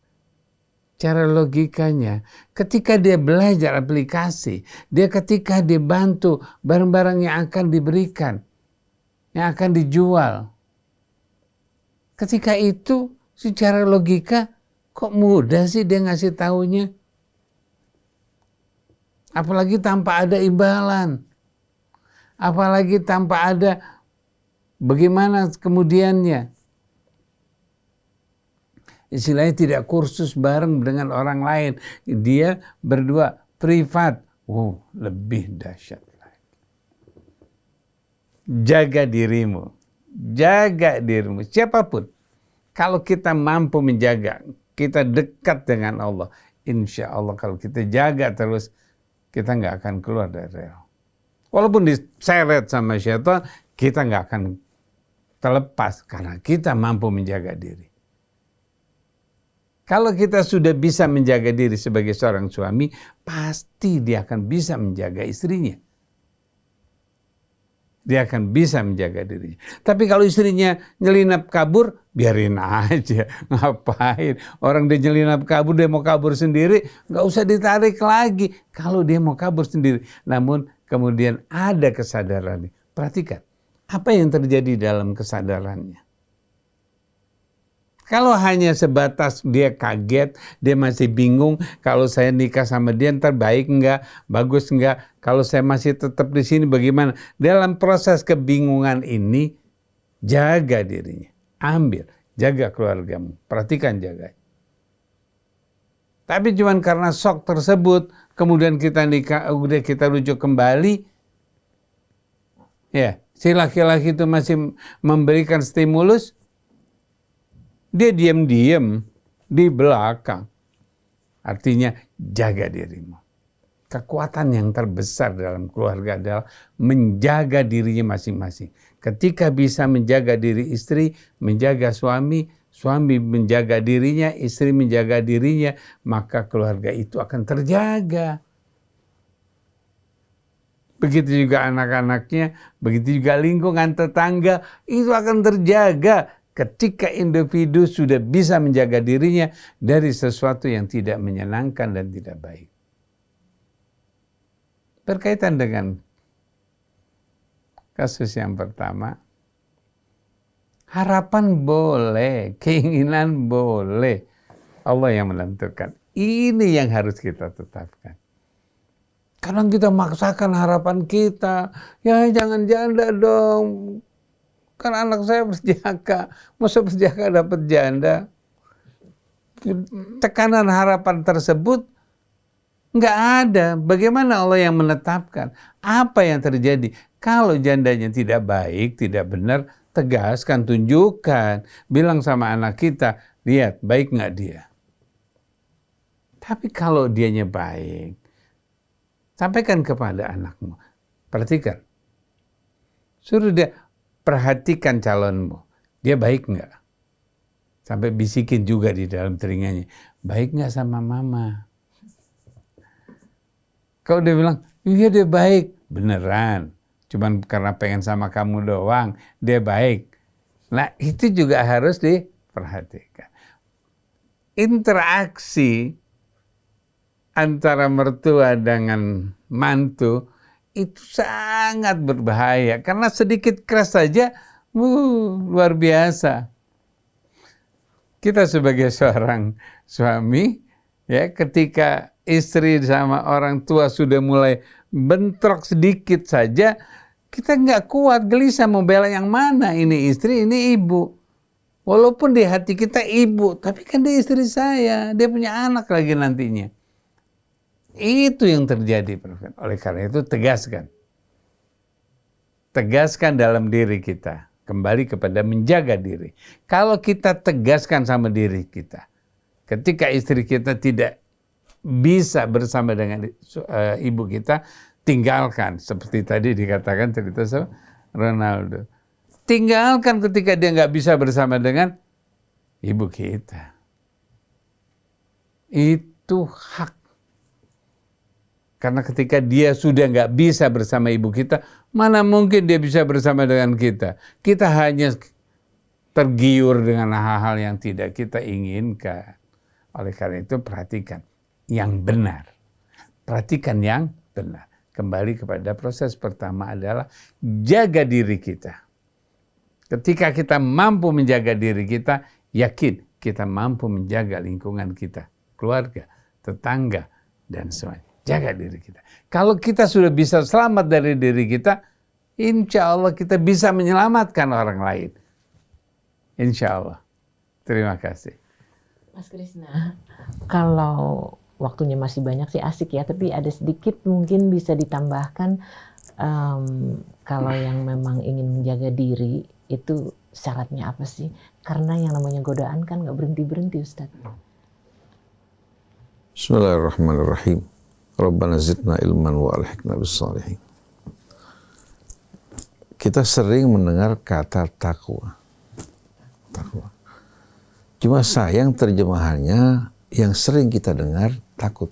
cara logikanya, ketika dia belajar aplikasi, ketika dia bantu barang-barang yang akan diberikan, yang akan dijual. Ketika itu, secara logika, kok mudah sih dia ngasih taunya? Apalagi tanpa ada imbalan. Apalagi tanpa ada bagaimana kemudiannya. Istilahnya tidak kursus bareng dengan orang lain. Dia berdua privat. Lebih dahsyat lagi. Jaga dirimu. Jaga dirimu. Siapapun. Kalau kita mampu menjaga, kita dekat dengan Allah. Insya Allah kalau kita jaga terus, kita nggak akan keluar dari rel. Walaupun diseret sama syaitan, kita nggak akan terlepas karena kita mampu menjaga diri. Kalau kita sudah bisa menjaga diri sebagai seorang suami, pasti dia akan bisa menjaga istrinya. Dia akan bisa menjaga dirinya. Tapi kalau istrinya nyelinap kabur, biarin aja. Ngapain? Orang dia nyelinap kabur, dia mau kabur sendiri, nggak usah ditarik lagi. Kalau dia mau kabur sendiri. Namun kemudian ada kesadaran. Perhatikan, apa yang terjadi dalam kesadarannya. Kalau hanya sebatas dia kaget, dia masih bingung, kalau saya nikah sama dia ntar baik enggak, bagus enggak, kalau saya masih tetap di sini bagaimana? Dalam proses kebingungan ini, jaga dirinya, ambil, jaga keluargamu, perhatikan, jaga. Tapi cuma karena shock tersebut, kemudian kita nikah, udah kita rujuk kembali, ya, si laki-laki itu masih memberikan stimulus, dia diam-diam di belakang. Artinya jaga dirimu. Kekuatan yang terbesar dalam keluarga adalah menjaga dirinya masing-masing. Ketika bisa menjaga diri istri, menjaga suami, suami menjaga dirinya, istri menjaga dirinya, maka keluarga itu akan terjaga. Begitu juga anak-anaknya, begitu juga lingkungan tetangga, itu akan terjaga. Ketika individu sudah bisa menjaga dirinya dari sesuatu yang tidak menyenangkan dan tidak baik. Berkaitan dengan kasus yang pertama, harapan boleh, keinginan boleh. Allah yang menentukan. Ini yang harus kita tetapkan. Kadang kita maksakan harapan kita, ya jangan janda dong, kan anak saya berjaka, masa berjaka dapat janda. Tekanan harapan tersebut nggak ada. Bagaimana Allah yang menetapkan? Apa yang terjadi? Kalau jandanya tidak baik, tidak benar, tegaskan, tunjukkan. Bilang sama anak kita, lihat baik nggak dia. Tapi kalau dianya baik, sampaikan kepada anakmu. Perhatikan. Suruh dia perhatikan calonmu. Dia baik nggak? Sampai bisikin juga di dalam telinganya. Baik nggak sama mama? Kalau dia bilang, iya dia baik. Beneran. Cuman karena pengen sama kamu doang. Dia baik. Nah itu juga harus diperhatikan. Interaksi antara mertua dengan mantu itu sangat berbahaya. Karena sedikit keras saja, luar biasa. Kita sebagai seorang suami, ya ketika istri sama orang tua sudah mulai bentrok sedikit saja, kita nggak kuat, gelisah mau bela yang mana, ini istri, ini ibu. Walaupun di hati kita ibu, tapi kan dia istri saya, dia punya anak lagi nantinya. Itu yang terjadi. Oleh karena itu tegaskan. Tegaskan dalam diri kita. Kembali kepada menjaga diri. Kalau kita tegaskan sama diri kita, ketika istri kita tidak bisa bersama dengan ibu kita, tinggalkan. Seperti tadi dikatakan cerita sama Ronaldo. Tinggalkan ketika dia nggak bisa bersama dengan ibu kita. Itu hak. Karena ketika dia sudah nggak bisa bersama ibu kita, mana mungkin dia bisa bersama dengan kita. Kita hanya tergiur dengan hal-hal yang tidak kita inginkan. Oleh karena itu perhatikan yang benar. Perhatikan yang benar. Kembali kepada proses pertama adalah jaga diri kita. Ketika kita mampu menjaga diri kita, yakin kita mampu menjaga lingkungan kita, keluarga, tetangga, dan semuanya. Jaga diri kita. Kalau kita sudah bisa selamat dari diri kita, insya Allah kita bisa menyelamatkan orang lain. Insya Allah. Terima kasih. Mas Krisna, kalau waktunya masih banyak sih asik ya, tapi ada sedikit mungkin bisa ditambahkan kalau yang memang ingin menjaga diri itu syaratnya apa sih? Karena yang namanya godaan kan nggak berhenti-berhenti, Ustaz. Bismillahirrahmanirrahim. Rabbana zidna ilman wa alhiqna bis-shalihin. Kita sering mendengar kata takwa. Takwa. Cuma sayang terjemahannya yang sering kita dengar takut.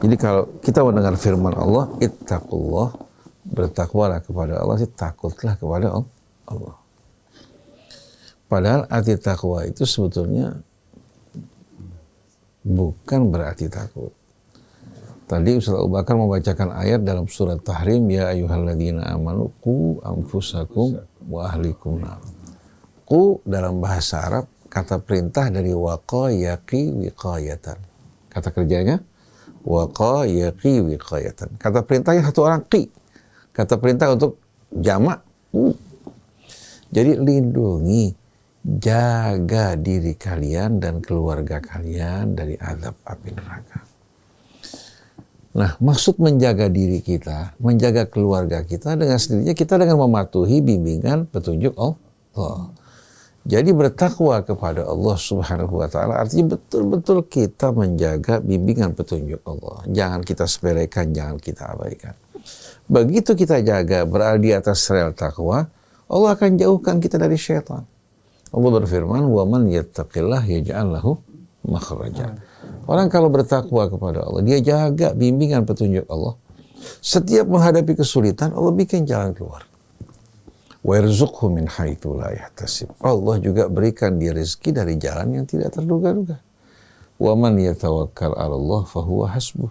Jadi kalau kita mendengar firman Allah, ittaqullah, bertakwalah kepada Allah, takutlah kepada Allah. Padahal arti takwa itu sebetulnya bukan berarti takut. Tadi Ustaz Abu Bakar membacakan ayat dalam surat Tahrim, ya ayyuhalladzina amanu qu anfusakum wa ahlikum nar. Qu dalam bahasa Arab kata perintah dari waqa yaqi wiqayatan. Kata kerjanya waqa yaqi wiqayatan. Kata perintahnya satu orang qi. Kata perintah untuk jamak Jadi lindungi, jaga diri kalian dan keluarga kalian dari azab api neraka. Nah, maksud menjaga diri kita, menjaga keluarga kita dengan sendirinya kita dengan mematuhi bimbingan petunjuk Allah. Jadi bertakwa kepada Allah Subhanahu wa taala artinya betul-betul kita menjaga bimbingan petunjuk Allah. Jangan kita sepelekan, jangan kita abaikan. Begitu kita jaga berada di atas rel takwa, Allah akan jauhkan kita dari syaitan. Allah berfirman, "Wa man yattaqillah yaj'al lahu makhraja." Orang kalau bertakwa kepada Allah, dia jaga bimbingan petunjuk Allah. Setiap menghadapi kesulitan, Allah bikin jalan keluar. Wa yarzuqhu min haitsu la yahtasib. Allah juga berikan dia rezeki dari jalan yang tidak terduga-duga. Wa man yatawakkal 'ala Allah fa huwa hasbuh.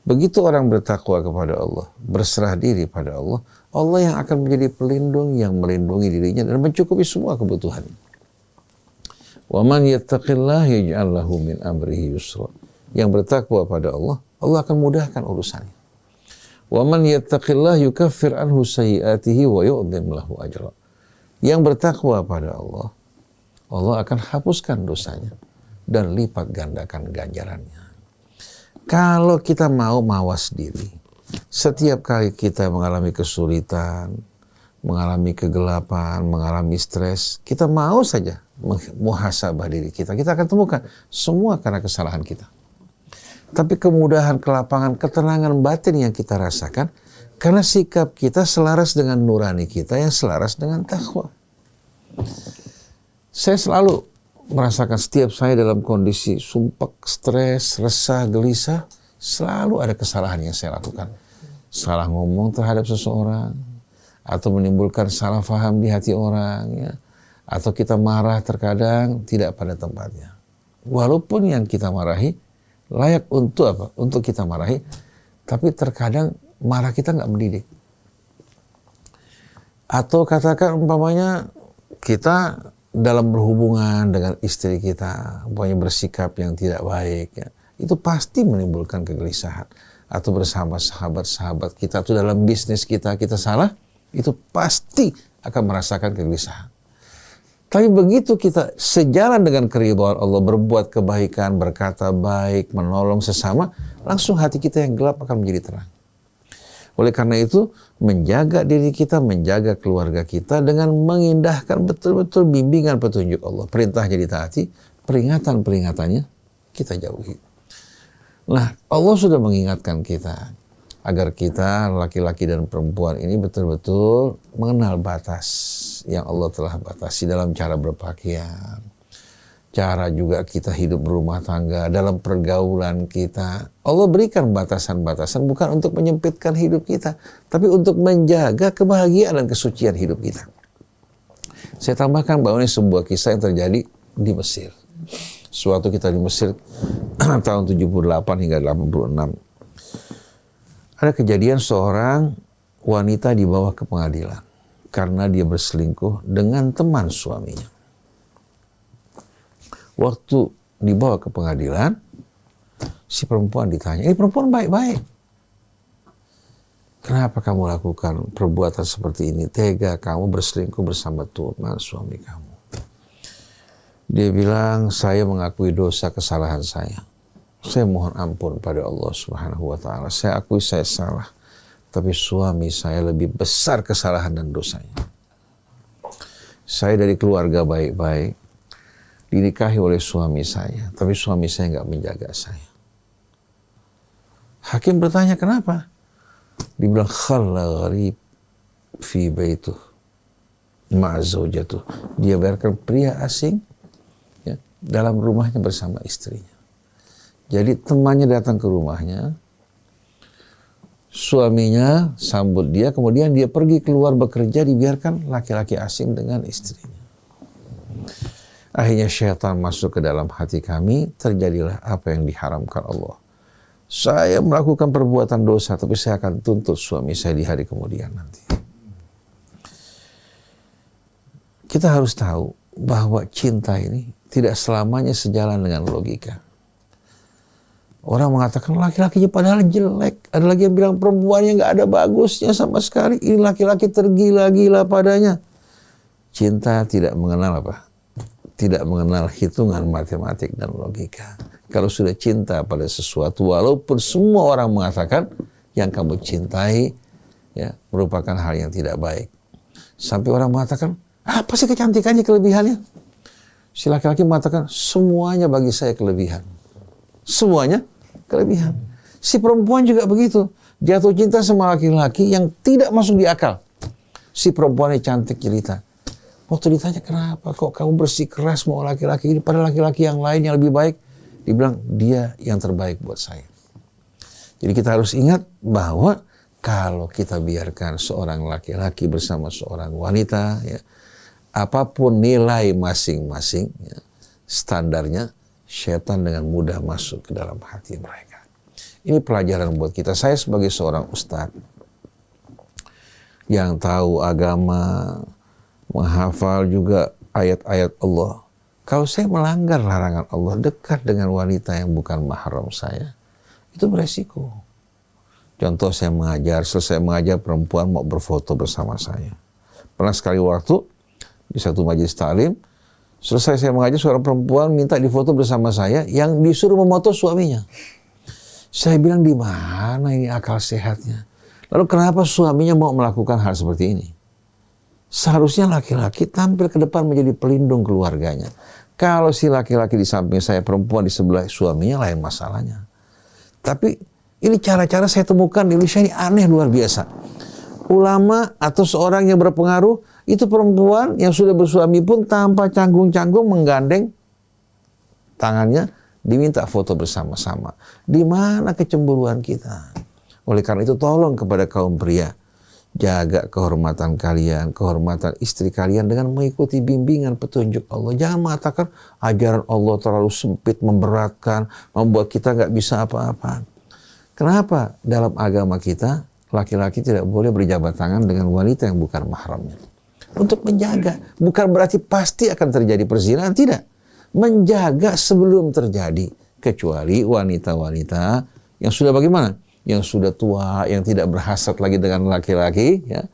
Begitu orang bertakwa kepada Allah, berserah diri pada Allah, Allah yang akan menjadi pelindung yang melindungi dirinya dan mencukupi semua kebutuhannya. Wa man yattaqillah yaj'al lahu min amrihi yusra. Yang bertakwa pada Allah, Allah akan mudahkan urusannya. Wa man yattaqillah yukaffir anhu sayyi'atihi wa yu'dhim lahu ajra. Yang bertakwa pada Allah, Allah akan hapuskan dosanya dan lipat gandakan ganjarannya. Kalau kita mau mawas diri, setiap kali kita mengalami kesulitan, mengalami kegelapan, mengalami stres, kita mau saja muhasabah diri kita. Kita akan temukan semua karena kesalahan kita. Tapi kemudahan, kelapangan, ketenangan batin yang kita rasakan karena sikap kita selaras dengan nurani kita yang selaras dengan takwa. Saya selalu merasakan setiap saya dalam kondisi sumpek, stres, resah, gelisah, selalu ada kesalahan yang saya lakukan. Salah ngomong terhadap seseorang, atau menimbulkan salah faham di hati orang, ya. Atau kita marah terkadang tidak pada tempatnya. Walaupun yang kita marahi layak untuk apa? Untuk kita marahi, tapi terkadang marah kita nggak mendidik. Atau katakan umpamanya kita dalam berhubungan dengan istri kita, umpamanya bersikap yang tidak baik, ya, itu pasti menimbulkan kegelisahan. Atau bersama sahabat-sahabat kita, atau dalam bisnis kita salah, itu pasti akan merasakan kegelisahan. Tapi begitu kita sejalan dengan keridhaan Allah, berbuat kebaikan, berkata baik, menolong sesama, langsung hati kita yang gelap akan menjadi terang. Oleh karena itu, menjaga diri kita, menjaga keluarga kita dengan mengindahkan betul-betul bimbingan petunjuk Allah. Perintahnya ditaati, peringatan-peringatannya kita jauhi. Nah, Allah sudah mengingatkan kita agar kita, laki-laki dan perempuan ini betul-betul mengenal batas yang Allah telah batasi dalam cara berpakaian, cara juga kita hidup berumah tangga, dalam pergaulan kita. Allah berikan batasan-batasan bukan untuk menyempitkan hidup kita, tapi untuk menjaga kebahagiaan dan kesucian hidup kita. Saya tambahkan bahwa ini sebuah kisah yang terjadi di Mesir. Suatu kita di Mesir tahun 78 hingga 86. Ada kejadian seorang wanita dibawa ke pengadilan karena dia berselingkuh dengan teman suaminya. Waktu dibawa ke pengadilan, si perempuan ditanya, ini perempuan baik-baik. Kenapa kamu lakukan perbuatan seperti ini? Tega kamu berselingkuh bersama teman suami kamu. Dia bilang, saya mengakui dosa kesalahan saya. Saya mohon ampun pada Allah Subhanahu wa Ta'ala. Saya akui saya salah. Tapi suami saya lebih besar kesalahan dan dosanya. Saya dari keluarga baik-baik, dinikahi oleh suami saya, tapi suami saya nggak menjaga saya. Hakim bertanya, kenapa? Dibilang, khalla gharib fi baituh ma'a zaujatuh. Dia biarkan pria asing ya, dalam rumahnya bersama istrinya. Jadi temannya datang ke rumahnya, suaminya sambut dia, kemudian dia pergi keluar bekerja, dibiarkan laki-laki asing dengan istrinya. Akhirnya syaitan masuk ke dalam hati kami, terjadilah apa yang diharamkan Allah. Saya melakukan perbuatan dosa, tapi saya akan tuntut suami saya di hari kemudian nanti. Kita harus tahu bahwa cinta ini tidak selamanya sejalan dengan logika. Orang mengatakan laki-lakinya padahal jelek. Ada lagi yang bilang perempuannya nggak ada bagusnya sama sekali. Ini laki-laki tergila-gila padanya. Cinta tidak mengenal apa? Tidak mengenal hitungan matematik dan logika. Kalau sudah cinta pada sesuatu, walaupun semua orang mengatakan yang kamu cintai ya merupakan hal yang tidak baik. Sampai orang mengatakan, apa sih kecantikannya, kelebihannya? Si laki-laki mengatakan, semuanya bagi saya kelebihan. Semuanya kelebihan. Si perempuan juga begitu. Jatuh cinta sama laki-laki yang tidak masuk di akal. Si perempuannya cantik jelita. Waktu ditanya, kenapa kok kamu bersikeras mau laki-laki ini pada laki-laki yang lain yang lebih baik? Dibilang, dia yang terbaik buat saya. Jadi kita harus ingat bahwa kalau kita biarkan seorang laki-laki bersama seorang wanita, ya, apapun nilai masing-masing, ya, standarnya, syaitan dengan mudah masuk ke dalam hati mereka. Ini pelajaran buat kita. Saya sebagai seorang ustadz yang tahu agama, menghafal juga ayat-ayat Allah. Kalau saya melanggar larangan Allah, dekat dengan wanita yang bukan mahram saya, itu beresiko. Contoh saya mengajar, selesai mengajar perempuan mau berfoto bersama saya. Pernah sekali waktu di satu majelis taklim, selesai saya mengajar seorang perempuan minta difoto bersama saya yang disuruh memoto suaminya. Saya bilang di mana ini akal sehatnya? Lalu kenapa suaminya mau melakukan hal seperti ini? Seharusnya laki-laki tampil ke depan menjadi pelindung keluarganya. Kalau si laki-laki di samping saya, perempuan di sebelah suaminya, lain masalahnya. Tapi ini cara-cara saya temukan di Indonesia ini aneh luar biasa. Ulama atau seorang yang berpengaruh, itu perempuan yang sudah bersuami pun tanpa canggung-canggung menggandeng tangannya, diminta foto bersama-sama. Di mana kecemburuan kita? Oleh karena itu tolong kepada kaum pria, jaga kehormatan kalian, kehormatan istri kalian dengan mengikuti bimbingan petunjuk Allah. Jangan mengatakan ajaran Allah terlalu sempit, memberatkan, membuat kita nggak bisa apa-apa. Kenapa dalam agama kita laki-laki tidak boleh berjabat tangan dengan wanita yang bukan mahramnya? Untuk menjaga, bukan berarti pasti akan terjadi perzinahan, tidak. Menjaga sebelum terjadi, kecuali wanita-wanita yang sudah bagaimana? Yang sudah tua, yang tidak berhasrat lagi dengan laki-laki, ya,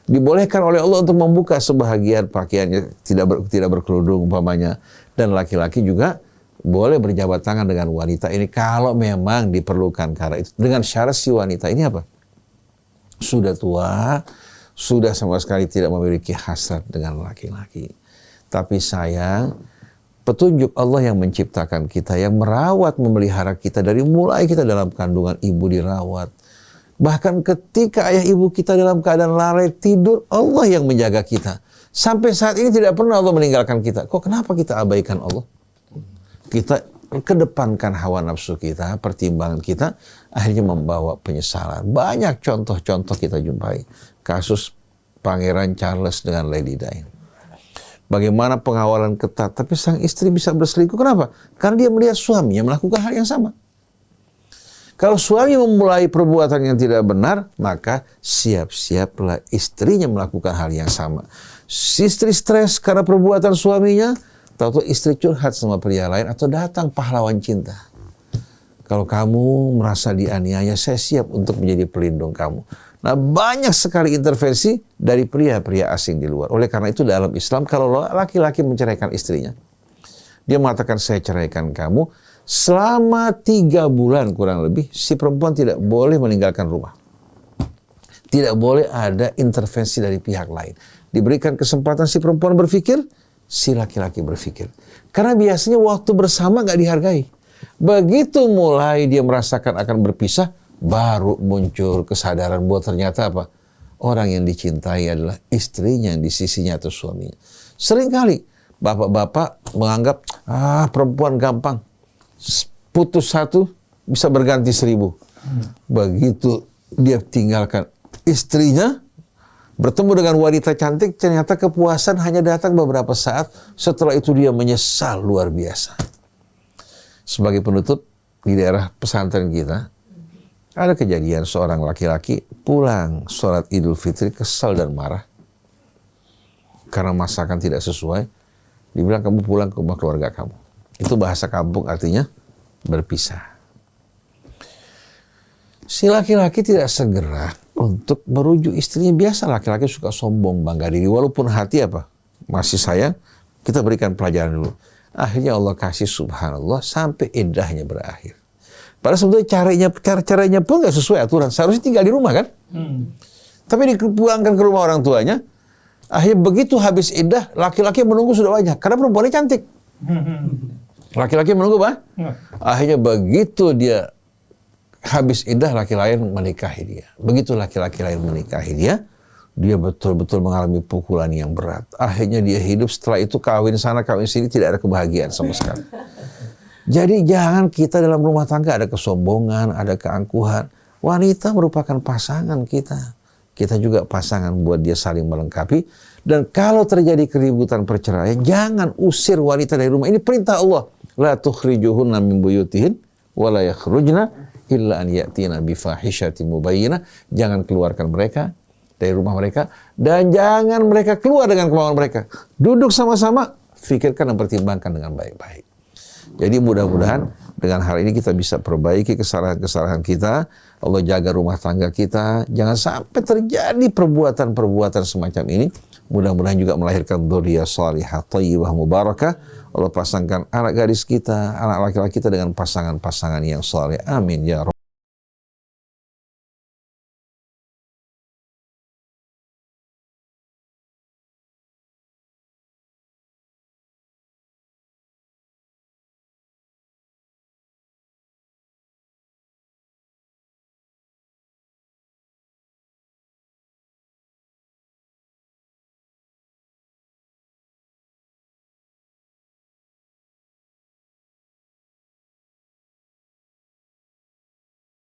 dibolehkan oleh Allah untuk membuka sebahagian pakaiannya, tidak berkerudung umpamanya, dan laki-laki juga boleh berjabat tangan dengan wanita ini kalau memang diperlukan. Karena itu dengan syarat si wanita ini apa? Sudah tua, sudah sama sekali tidak memiliki hasrat dengan laki-laki. Tapi sayang, petunjuk Allah yang menciptakan kita, yang merawat, memelihara kita dari mulai kita dalam kandungan ibu dirawat. Bahkan ketika ayah ibu kita dalam keadaan lalai tidur, Allah yang menjaga kita. Sampai saat ini tidak pernah Allah meninggalkan kita. Kok kenapa kita abaikan Allah? Kita kedepankan hawa nafsu kita, pertimbangan kita, akhirnya membawa penyesalan. Banyak contoh-contoh kita jumpai. Kasus Pangeran Charles dengan Lady Diana. Bagaimana pengawalan ketat, tapi sang istri bisa berselingkuh. Kenapa? Karena dia melihat suaminya melakukan hal yang sama. Kalau suami memulai perbuatan yang tidak benar, maka siap-siaplah istrinya melakukan hal yang sama. Si istri stres karena perbuatan suaminya, tahu-tahu istri curhat sama pria lain atau datang pahlawan cinta. Kalau kamu merasa dianiaya, saya siap untuk menjadi pelindung kamu. Nah, banyak sekali intervensi dari pria-pria asing di luar. Oleh karena itu dalam Islam, kalau laki-laki menceraikan istrinya, dia mengatakan saya ceraikan kamu, selama 3 bulan kurang lebih, si perempuan tidak boleh meninggalkan rumah. Tidak boleh ada intervensi dari pihak lain. Diberikan kesempatan si perempuan berpikir, si laki-laki berpikir. Karena biasanya waktu bersama nggak dihargai. Begitu mulai dia merasakan akan berpisah, baru muncul kesadaran bahwa ternyata apa? Orang yang dicintai adalah istrinya yang di sisinya atau suaminya. Seringkali bapak-bapak menganggap, perempuan gampang. Putus 1 bisa berganti 1000. Begitu dia tinggalkan istrinya, bertemu dengan wanita cantik, ternyata kepuasan hanya datang beberapa saat. Setelah itu dia menyesal luar biasa. Sebagai penutup, di daerah pesantren kita, ada kejadian seorang laki-laki pulang sholat Idul Fitri kesal dan marah. Karena masakan tidak sesuai, dibilang kamu pulang ke rumah keluarga kamu. Itu bahasa kampung artinya berpisah. Si laki-laki tidak segera untuk merujuk istrinya. Biasa laki-laki suka sombong, bangga diri. Walaupun hati apa? Masih sayang, kita berikan pelajaran dulu. Akhirnya Allah kasih subhanallah sampai iddahnya berakhir. Padahal sebetulnya caranya pun nggak sesuai aturan. Seharusnya tinggal di rumah kan? Tapi dipulangkan ke rumah orang tuanya. Akhirnya begitu habis iddah, laki-laki menunggu sudah banyak. Karena perempuannya cantik. Laki-laki menunggu Pak. Akhirnya begitu dia habis iddah, laki lain menikahi dia. Begitu laki-laki lain menikahi dia, dia betul-betul mengalami pukulan yang berat. Akhirnya dia hidup setelah itu kawin sana kawin sini, tidak ada kebahagiaan sama sekali. Jadi jangan kita dalam rumah tangga ada kesombongan, ada keangkuhan. Wanita merupakan pasangan kita. Kita juga pasangan buat dia saling melengkapi. Dan kalau terjadi keributan perceraian, jangan usir wanita dari rumah. Ini perintah Allah. La tukhrijuhunna min buyutihin wa la yakhrujna illa an ya'tina bifahishatin mubayyinah. Jangan keluarkan mereka dari rumah mereka dan jangan mereka keluar dengan kemauan mereka. Duduk sama-sama, fikirkan dan pertimbangkan dengan baik-baik. Jadi mudah-mudahan Dengan hal ini kita bisa perbaiki kesalahan-kesalahan kita. Allah jaga rumah tangga kita. Jangan sampai terjadi perbuatan-perbuatan semacam ini. Mudah-mudahan juga melahirkan dzurriyyah salihah, thayyibah, mubarakah. Allah pasangkan anak gadis kita, anak laki-laki kita dengan pasangan-pasangan yang saleh. Amin ya rabbal